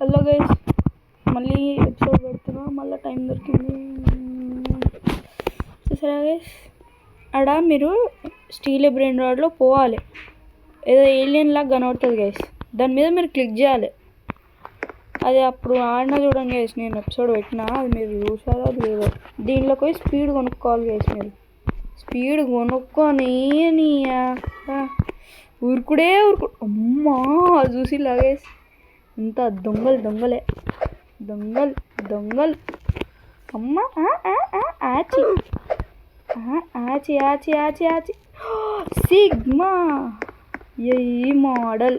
Hello guys, మళ్ళీ episode పెడుతున్నా. మళ్ళీ టైం దొరికింది. చూసారా గైస్, ఆడ మీరు స్టీల్ బ్రెయిన్ రాడ్లో పోవాలి. ఏదో ఏలియన్ లాగా కనబడుతుంది గైస్, దాని మీద మీరు క్లిక్ చేయాలి. అది అప్పుడు ఆడినా చూడండి గైస్, నేను ఎపిసోడ్ పెట్టినా, అది మీరు చూసారో అది లేదో. దీంట్లోకి పోయి స్పీడ్ కొనుక్కోవాలి గైస్. మీరు స్పీడ్ కొనుక్కొని ఊరుకుడే అమ్మా చూసి లాగేసి ఇంత దొంగలు అమ్మ ఆచి ఆచి ఆచి ఆచి ఆచి సిగ్మా ఈ మోడల్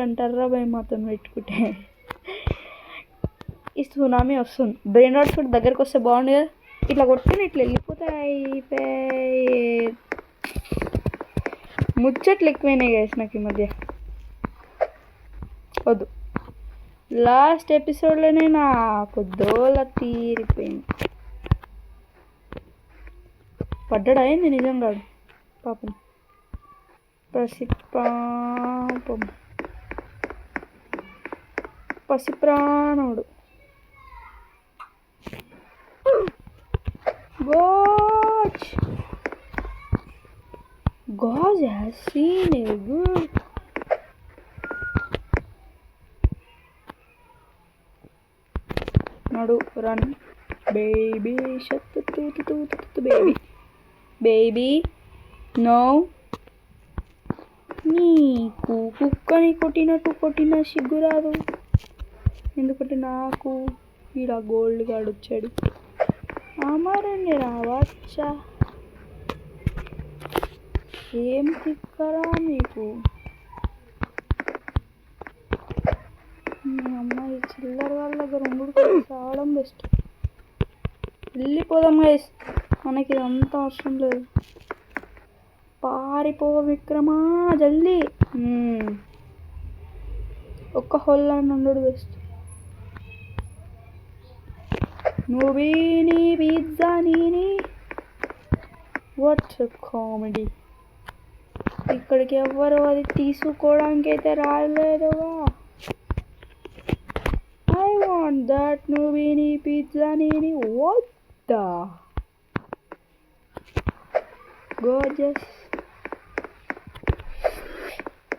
అంటారా భయ మాత్రం పెట్టుకుంటే. ఈ సునామీ వస్తుంది. బ్రెయిన్ రాడ్స్ కూడా దగ్గరికి వస్తే బాగుంది కదా. ఇట్లా కొట్టుకుని ఇట్లా వెళ్ళిపోతాయి. ముచ్చట్లు ఎక్కువైనాయి గైస్ నాకు ఈ మధ్య. వద్దు, లాస్ట్ ఎపిసోడ్లోనే నాకు దోల తీరిపోయింది. పడ్డా అయింది నిజంగా పాపం. పసిప్రాణుడు. God has seen a good. Nadu run, baby, shut the baby. No. నీకు కుక్కని కొట్టిన సిగ్గురాదు. ఎందుకంటే నాకు ఈడ గోల్డ్ గార్డ్ వచ్చాడు. అమరండి రావచ్చా? ఏం తిక్కరా మీకు? మీ అమ్మాయి చిల్లర వాళ్ళ దగ్గర రావడం బెస్ట్. వెళ్ళిపోదాం గైస్, మనకి ఇదంతా అవసరం లేదు. పారిపో విక్రమా జల్దీ. ఒక్క హోల్లో ఉండడు బెస్ట్. నువ్వేని పిజ్జా నీని. What comedy. ఇక్కడికి ఎవ్వరు అది తీసుకోవడానికి అయితే రాలేదుగా. ఐ వాంట్ దట్ నువ్వేని పిజ్జా నీని. What the gorgeous.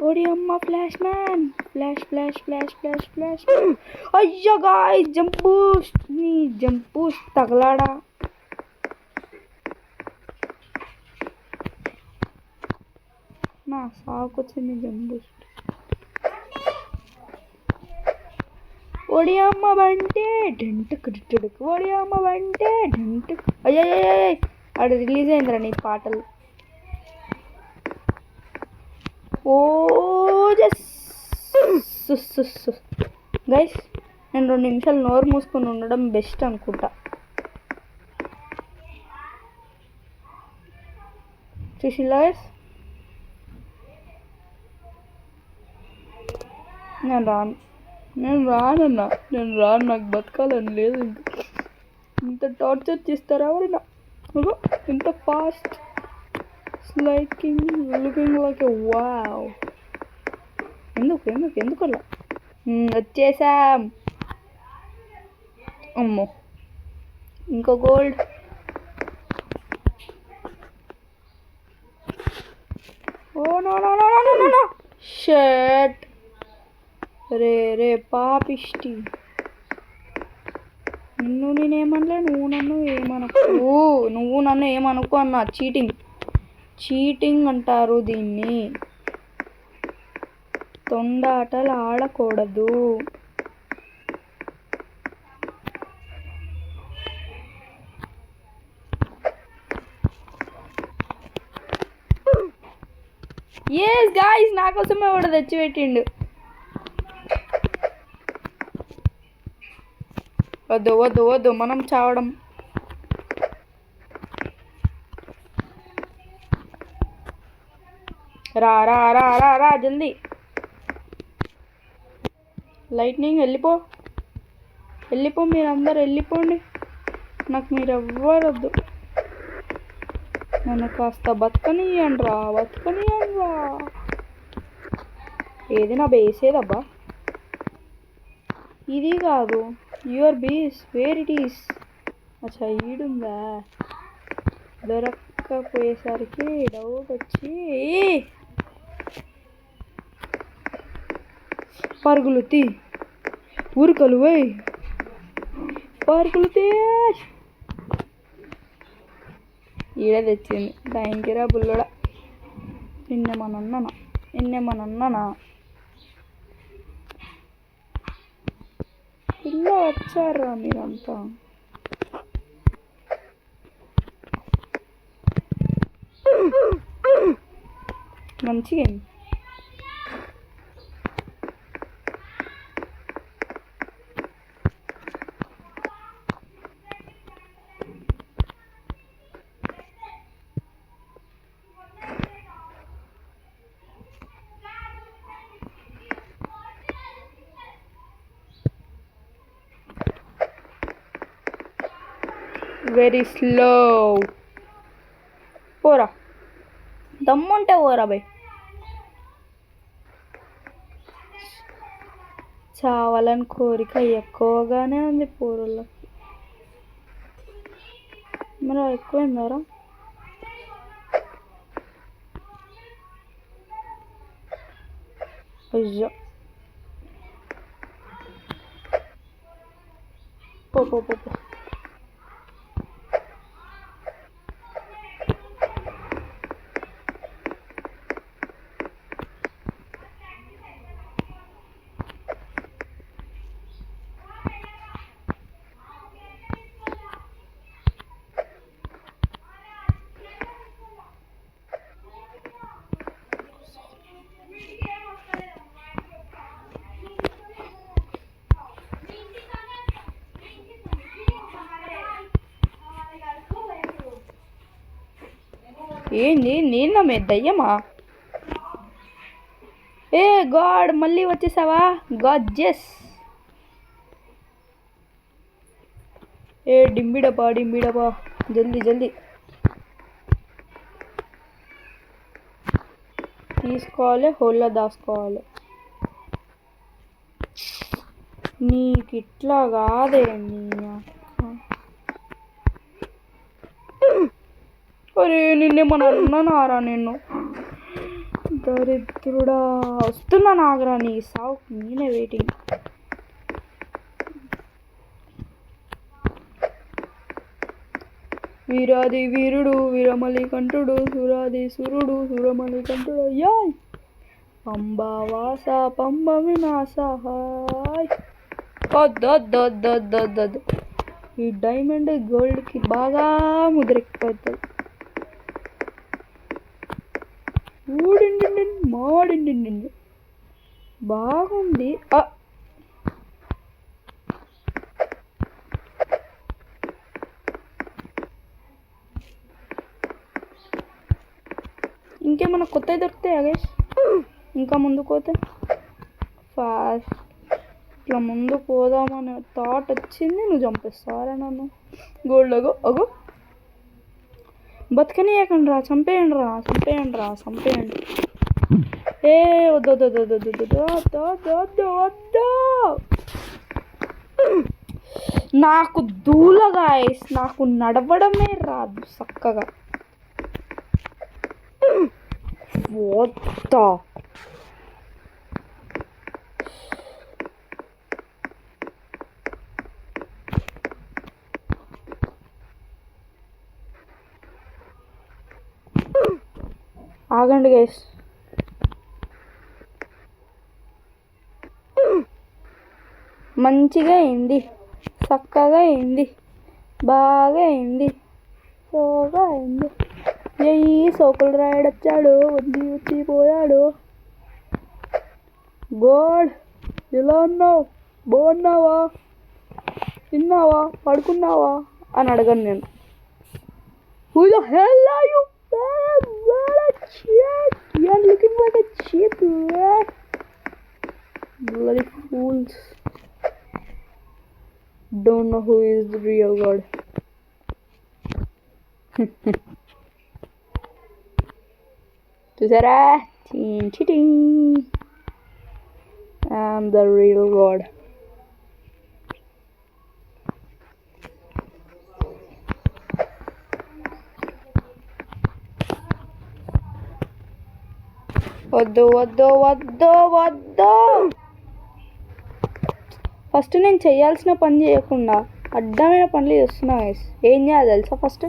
ఓడి అమ్మ ఫ్లాష్ మ్యాన్. ఫ్లాష్. అయ్యో గాయ్స్, జంప్ బూస్ట్ తగలాడా. నా సాకొచ్చింది జంప్ బూస్ట్. ఓడి అమ్మ బంటే ఢంటుకు. ఓడి అమ్మ బంటే ఢంటుకు. అయ్యో అక్కడ రిలీజ్ అయిందిరా నీ పాటలు. ఓ గైస్, నేను 2 నిమిషాలు నోరు మూసుకొని ఉండడం బెస్ట్ అనుకుంటా. చూసిలా గైస్, నేను రాను. నాకు బతకాలని లేదు. ఇంకా ఇంత టార్చర్ చేస్తారా ఎవరైనా? ఇంత fast looking like a wow. ఎందుకు అలా వచ్చేసాం. అమ్మో, ఇంకో గోల్డ్. Oh no shut. రే పాపిష్టి. నేనేమనలే, నువ్వు నన్ను ఏమనుకో అన్నా. చీటింగ్ అంటారు దీన్ని. తొండాటలు ఆడకూడదు. ఎస్ గాయ్స్, నా కోసమే కూడా తెచ్చిపెట్టిండు. వద్దు మనం చావడం. రా జల్దీ. లైట్నింగ్ వెళ్ళిపో మీరందరూ వెళ్ళిపోండి. నాకు మీరు ఎవ్వరు వద్దు. నన్ను కాస్త బతకనియండి రా. ఏది నా బేసేదబ్బా? ఇది కాదు. Your base where it is. అచ్చా ఈడుందా? దొరక్కపోయేసరికి డౌట్ వచ్చి పరుగులు తీ, ఉరుకలు పోయి పరుగులు తీ. ఈడ తెచ్చింది దానికిరా బుల్లడా. నిన్నేమన్నా పిల్ల వచ్చారా మీరంతా? మంచిగా వెరీ స్లో. పోరా, దమ్ముంటే పోరా బై. చావాలని కోరిక ఎక్కువగానే ఉంది పోరుళ్ళకి. మరి ఎక్కువైందారా? అయ్యో పో. ఏంది నేను నమ్మే దయ్యమా? ఏ గాడ్, మళ్ళీ వచ్చేసావా? గాడ్జెస్. ఏ డింబిడపా జల్దీ తీసుకోవాలి, హోల్లో దాసుకోవాలి. నీకు ఇట్లా కాదే నీ అక్క. అరే నిన్నేమన్నా అన్నానారా? నిన్ను దరిద్రుడా. వస్తున్నా నాగరా, నీ సావు నేనే వెయిటింగ్. వీరాది వీరుడు వీరమలి కంఠుడు, సురాది సురుడు సురమలి కంఠుడు, యాయ్ పంబావాస పంబ వినాశ. హాయ్ ఈ డైమండ్ గోల్డ్కి బాగా ముద్రెక్కిపోతుంది. మాడిండి బాగుంది. ఇంకేమన్నా కొత్తవి దొరుకుతాయి అగేష్? ఇంకా ముందుకు పోతే ఫాస్ట్ ఇట్లా ముందు పోదామనే థాట్ వచ్చింది, నువ్వు చంపేస్తావరా నన్ను. గోల్డ్ అగో బతకనియకండి రా, చంపేయండి. ఏ వద్దు. నాకు దూలగా నాకు నడవడమే రాదు చక్కగా. వద్దా ఆగండి గైస్. మంచిగా అయింది, చక్కగా అయింది, బాగా అయింది, సోగా అయింది. ఈ సోకులు రాయడొచ్చాడు, వచ్చిపోయాడు. గోడ్ ఎలా ఉన్నావు? బాగున్నావా? తిన్నావా? పడుకున్నావా అని అడగను నేను. Who the hell are you? You're looking like a cheap rat. Bloody fools. Don't know who is the real God. చూసారా? I'm the real God. వద్దు వద్దు వద్దు వద్దు. ఫస్ట్ నేను చేయాల్సిన పని చేయకుండా అడ్డమైన పనులు చేస్తున్నా గైస్. ఏం చేయాలి తెలుసా? ఫస్ట్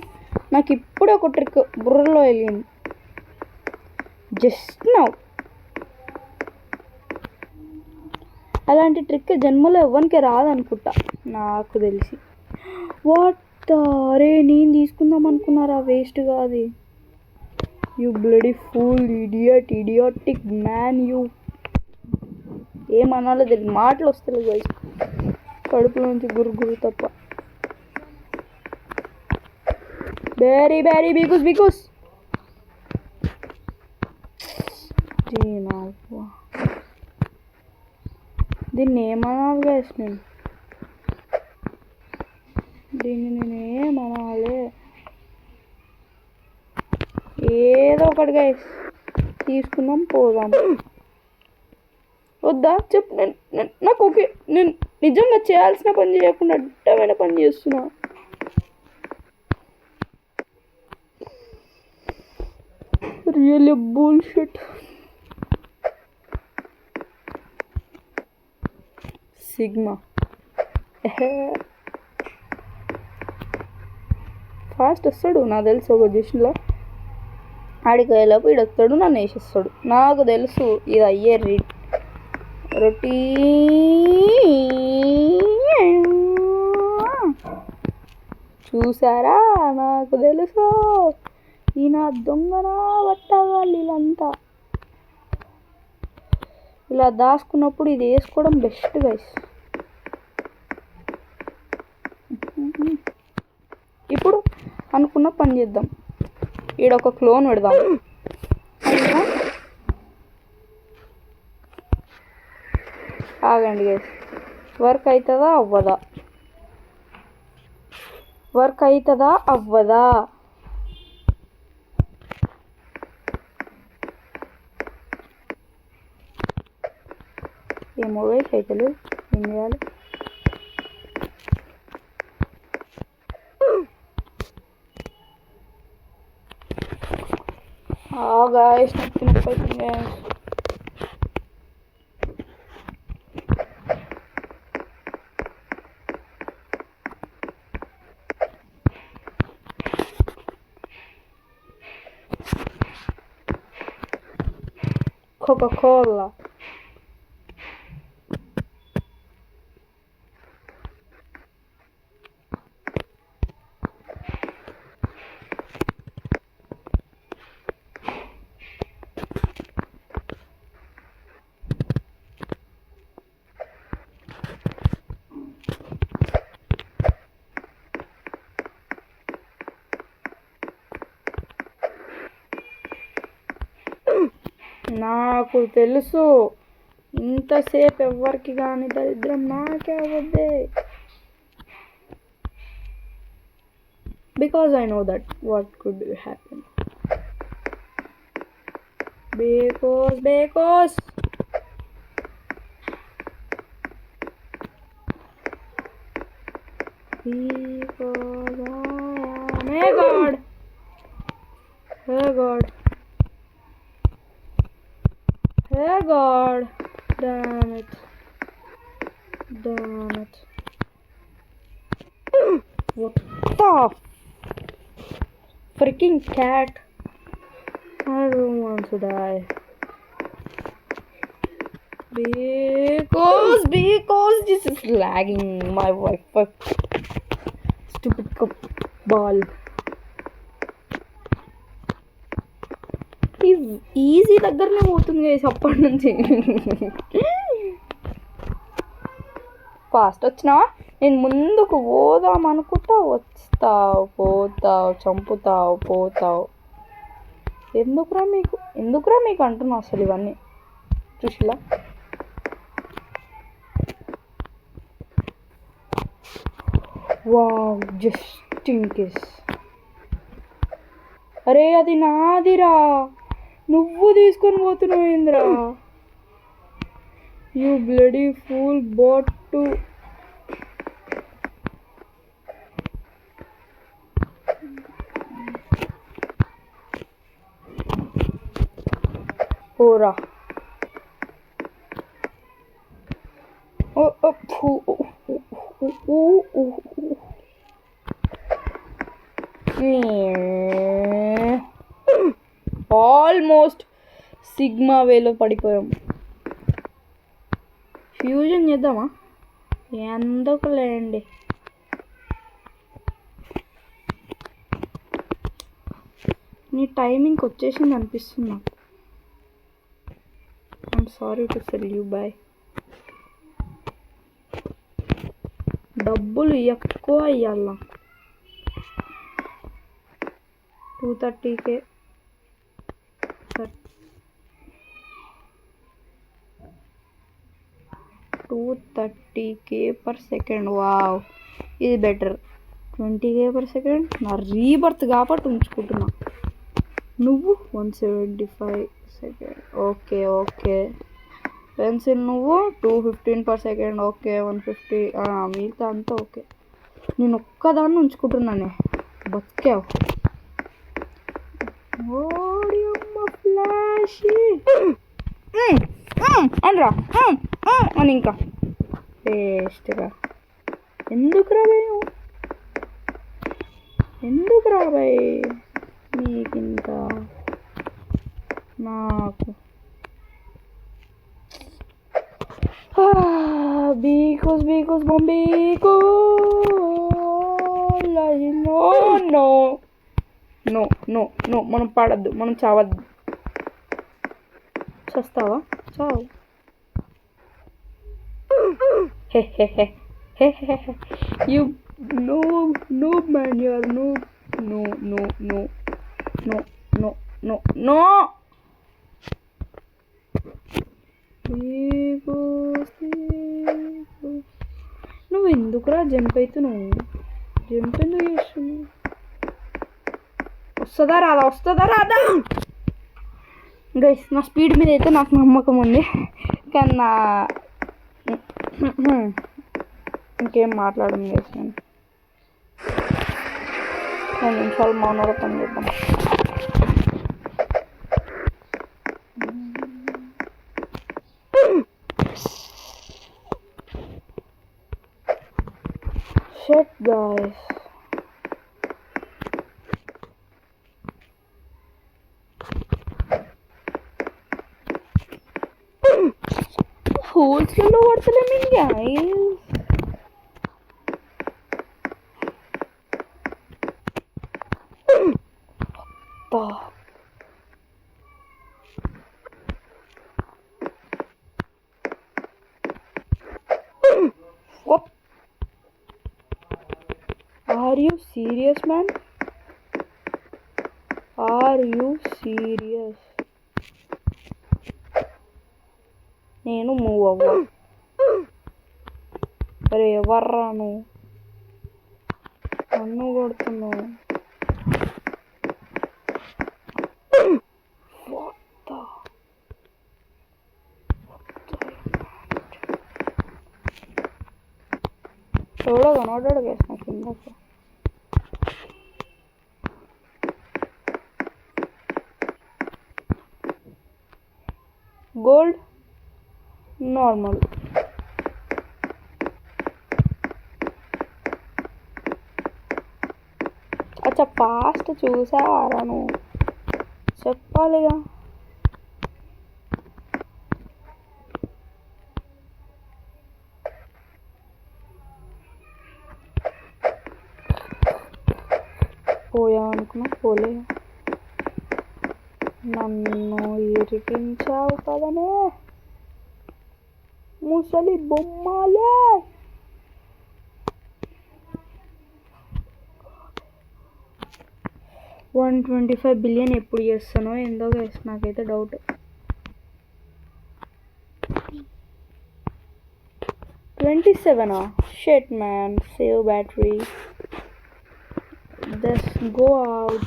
నాకు ఇప్పుడే ఒక ట్రిక్ బుర్రలో వెళ్ళింది. Just now. అలాంటి ట్రిక్ జన్మలో ఎవ్వరికి రాదనుకుంటా నాకు తెలిసి. వాట్ అరే నేను తీసుకుందాం అనుకున్నారా? వేస్ట్గా అది. You bloody fool, idiotic man you. ఏమనాలో తెలియదు, మాటలు వస్తలేదు గైస్ కడుపులో నుంచి గురు తప్ప. బేరీ బిగుస్ దీన్ని ఏమనాలి గైస్? దీన్ని ఏమనాలి? ఏదో ఒకటి గైస్ తీసుకుందాం, పోదాం. వద్దా చెప్పు. నాకు ఓకే, నేను నిజంగా చేయాల్సిన పని చేయకుండా అడ్డమైన పని చేస్తున్నా. Really bullshit. సిగ్మా ఫాస్ట్ వస్తాడు నాకు తెలుసు. ఒక జిషన్లో ఆడికి వెళ్ళపు ఈడు వస్తాడు, నన్ను వేసేస్తాడు. నాకు తెలుసు ఇది అయ్యే రొటీ. చూసారా? నాకు తెలుసు ఈయన దొంగనా పట్టగాలి. వీళ్ళంతా ఇలా దాచుకున్నప్పుడు ఇది వేసుకోవడం బెస్ట్ గైస్. ఇప్పుడు అనుకున్న పని చేద్దాం. ఈడొక క్లోన్ పెడదాం. ఆగండి గైస్, వర్క్ అవుతుందా అవ్వదా? వర్క్ అవుతుందా అవ్వదా? ఏమో గైస్ అవుతలేదు. ఏం చేయాలి? గాయస్ నొప్పి అవుతుంది గాయస్. Coca-Cola. నాకు తెలుసు ఇంతసేపు ఎవ్వరికి కానీ దరిద్రం నాకే అవద్దే. Because I know that what could happen. Because I am. Hey God. Hey God. Damn it. What the freaking cat? I don't want to die. Because this is lagging my Wi-Fi. Stupid cup ball. Easy దగ్గరనే పోతుంది guys అప్పటి నుంచి. Fast వచ్చినావా? నేను ముందుకు పోదాం అనుకుంటా వస్తావు, పోతావు, చంపుతావు, పోతావు. ఎందుకురా మీకు అంటున్నా అసలు ఇవన్నీ చూసిలా. Wow, just in case. అరే అది నాదిరా, నువ్వు తీసుకొని పోతున్నావు ఏంద్రా? You bloody fool, bought to. Ora. Almost sigma వేలో పడిపోయాం. ఫ్యూజన్ చేద్దామా? ఎందుకు లేండి. నీ టైమింగ్కి వచ్చేసింది అనిపిస్తుంది. I'm sorry to sell you boy. డబ్బులు ఎక్కువ ఇవ్వాల. 230K 230K per second. Wow, ఇది బెటర్. 20K per second నా రీబర్త్ కాబట్టి ఉంచుకుంటున్నా. నువ్వు 175 సెకండ్. Okay okay. పెన్సిల్ నువ్వు 215 per second. ఓకే 150. మిగతా అంతా ఓకే. నేను ఒక్కదాన్ని ఉంచుకుంటున్నానే. బతికావు. ఓడియమ్మ ఫ్లాష్ అనరా అని ఇంకా వేస్ట్గా. ఎందుకు రాబాయ్ నీకింత నాకు. బీకోస్ బొంబీకో. నో నో నో నో, మనం పాడద్దు, మనం చావద్దు. చస్తావా? చావు. You noob man, you are noob. No. నువ్వు ఎందుకురా జంప్ అవుతున్నావు? జంప్ ఎందుకు చేస్తున్నావు? వస్తుందా రాదా? గైస్, నా స్పీడ్ మీద అయితే నాకు నమ్మకం ఉంది, కానీ ఇంకేం మాట్లాడను గైస్. నేను 2 నిమిషాలు మౌనవ్రతం చేద్దాం. Shut guys. హోల్స్లో పడతలేము ఇంకా. What? Are you serious, man? Are you serious? నేను మూవ్ అవ్వ. అరే ఎవర్రా నువ్వు? నన్ను కొడుతున్నావు. ఎవడో కనబడ్డాడు గైస్ నాకు కిందకి. Gold normal. అచ్చా ఫాస్ట్ చూసావారా నువ్వు? చెప్పాలిగా. పోయా అనుకున్నా, పోలే. నన్ను ఇరికించావు కదనే ముసలి బొమ్మలే. $125 బిలియన్ ఎప్పుడు చేస్తానో ఏందో గైస్, నాకైతే doubt. 27. Shit man, save battery. Just go out.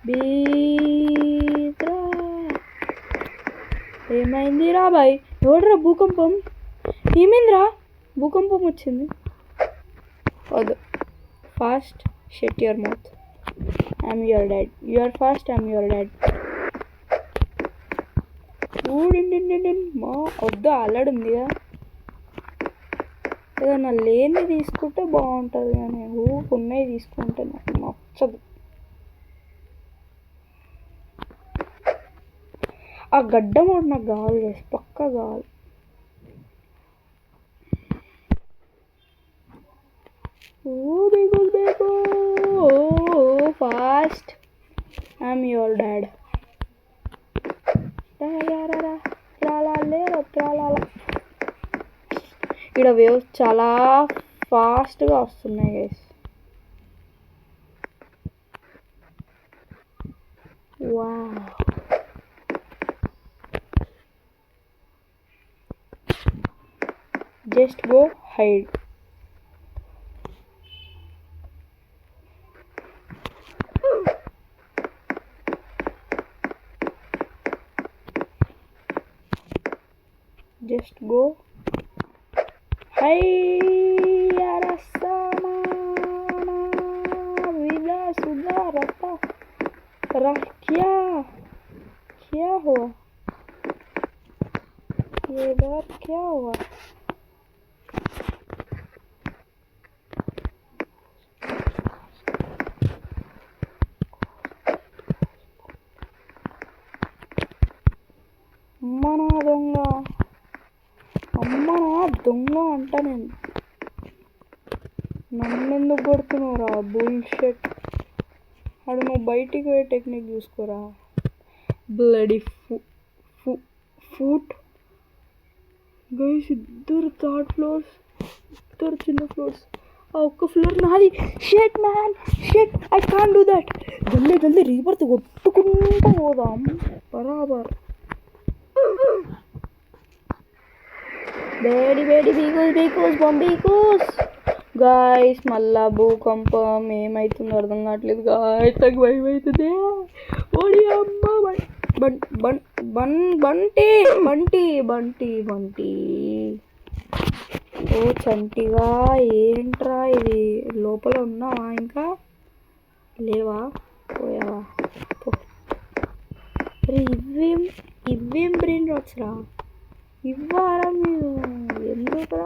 Bitra. ఏమైందిరా బాయ్? ఎవడరా భూకంపం? ఏమైందిరా? భూకంపం వచ్చింది. వద్దు. Fast shut your mouth. I'm your dad. Your fast, I'm your dad. మా వద్దు, ఆల్రెడీ ఉందిగా. ఏదన్నా లేని తీసుకుంటే బాగుంటుంది కానీ ఊకున్నవి తీసుకుంటే నాకు నచ్చదు. ఆ గడ్డం కూడా నాకు కావాలి చేసి పక్కా కావాలి. Fast, I'm your dad. ఇక్కడ వేవ్స్ చాలా ఫాస్ట్గా వస్తున్నాయి guys. Wow, just go hide. Just go. Hayya rasamana vida sudarata rah क्या हुआ? ये बार क्या हुआ? దొంగ అంట. నేను నన్నెందుకు కొడుతున్నావురా? బుల్షెట్. అడు నువ్వు బయటికి పోయే టెక్నిక్ చూసుకోరా. Bloody foot guys. ఇద్దరు థర్డ్ ఫ్లోర్స్, ఇద్దరు చిన్న ఫ్లోర్స్. ఆ ఒక్క ఫ్లోర్ నాది. షెట్ మ్యాన్, షెట్, ఐ కాంట్ డూ దట్. జల్దీ జల్దీ రీబర్త్ కొట్టుకుంటూ పోదాం బరాబర్. వేడి వేడి బీకోస్ బీకోస్ గాయస్. మళ్ళా భూకంపం ఏమవుతుందో అర్థం కావట్లేదు గాయస్. నాకు భయం అవుతుంది. ఓడి అమ్మ. బంటి బంటి బంటి బంటి. ఓ చంటిగా, ఏంట్రా ఇది? లోపల ఉన్నావా? ఇంకా లేవా? పోయావా? ఇవేం బ్రెయిన్ రాట్స్ రా ఇవ్వారా మీరు? ఎందుకు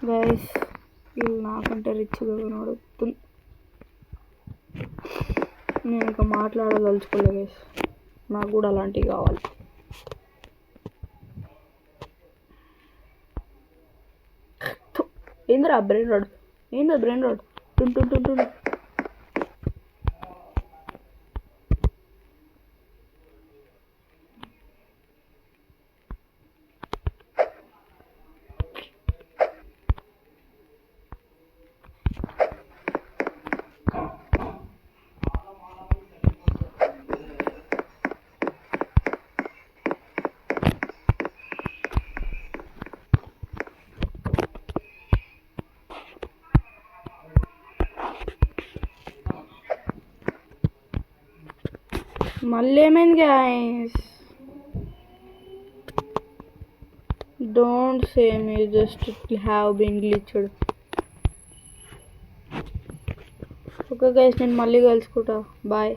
గైస్? వీళ్ళు నాకంటే రిచ్గా నడుస్తుంది. నేను ఇంకా మాట్లాడదలుచుకోలే గైస్. నాకు కూడా అలాంటివి కావాలి. ఏందిరా బ్రెయిన్ రాడ్? ఏందా బ్రెయిన్ రాడ్? టుంటుంటుంటు. మళ్ళీ ఏమైంది guys? Don't say me just have been glitched. Okay guys, నేను మళ్ళీ కలుసుకుంటా. బాయ్.